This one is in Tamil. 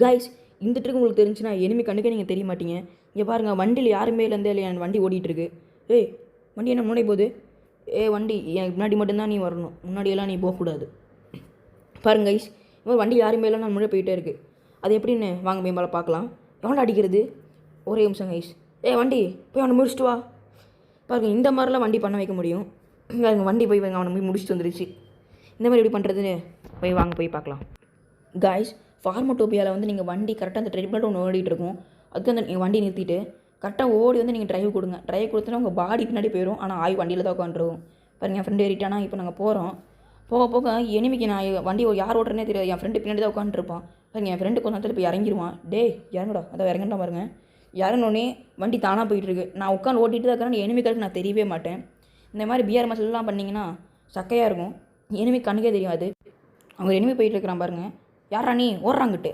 கைஸ் இந்த ட்ரிக் உங்களுக்கு தெரிஞ்சுன்னா எனிமி கண்ணுக்கே நீங்கள் தெரிய மாட்டீங்க. இங்கே பாருங்கள், வண்டியில் யாருமே இல்லைந்தே இல்லையா வண்டி ஓடிட்டுருக்கு. ஏய் வண்டி என்ன முன்னாடி போகுது? வண்டி எனக்கு முன்னாடி மட்டும்தான் நீ வரணும், முன்னாடியெல்லாம் நீ போகக்கூடாது. பாருங்க கைஸ், இவன் வண்டி யாருமே இல்லை, நான் முன்னாடி போயிட்டே இருக்குது. அது எப்படின்னு வாங்க மேம்பால பார்க்கலாம். எவன்டா அடிக்கிறது? ஒரே நிமிஷம் கைஸ். வண்டி போய் அவனை முடிச்சுட்டு வா. பாருங்கள், இந்த மாதிரிலாம் வண்டி பண்ண வைக்க முடியும். வண்டி போய் அவனை போய் முடிச்சுட்டு வந்துருச்சு. இந்த மாதிரி எப்படி பண்ணுறதுன்னு போய் பார்க்கலாம். கைஸ், ஃபார்மட்டோபியாவில் வந்து நீங்கள் வண்டி கரெக்டாக அந்த ட்ரெட்மில் ஒன்று ஓடிட்டு இருக்கும். அதுக்கு அந்த நீங்கள் வண்டி நிறுத்திட்டு கரெக்டாக ஓடி வந்து நீங்கள் டிரைவ் கொடுங்க. டிரைவ் கொடுத்தனா உங்கள் பாடி பின்னாடி போயிடும். ஆனால் வண்டியில் தான் உட்காந்துருக்கும். பாருங்கள், என் ஃப்ரெண்டு ஏறிட்டானா. இப்போ நாங்கள் போகிறோம். போக போக எனிமிக்கு நான் வண்டி யார் ஓட்டுறனே தெரியாது. என் ஃப்ரெண்டு பின்னாடி தான் உட்காந்துருப்பான். பாருங்க, என் ஃப்ரெண்டு கொஞ்சம் நேரத்தில் இப்போ இறங்கிடுவான். இறங்கடா, அதை இறங்கிட்டா பாருங்க. இறங்கினோடனே வண்டி தானாக போயிட்டுருக்கு. நான் உட்காந்து ஓட்டிகிட்டு தான் இருக்கிறேன். எனிமி கருக்கு நான் தெரியவே மாட்டேன். இந்த மாதிரி பிஆர் மசல்லாம் பண்ணிங்கன்னா சக்கையாக இருக்கும். எனிமி கண்ணுக்கே தெரியாது. அவங்க எனிமி போயிட்டு இருக்கிறான் பாருங்கள். யாரா நீ ஓடுறாங்கிட்டு?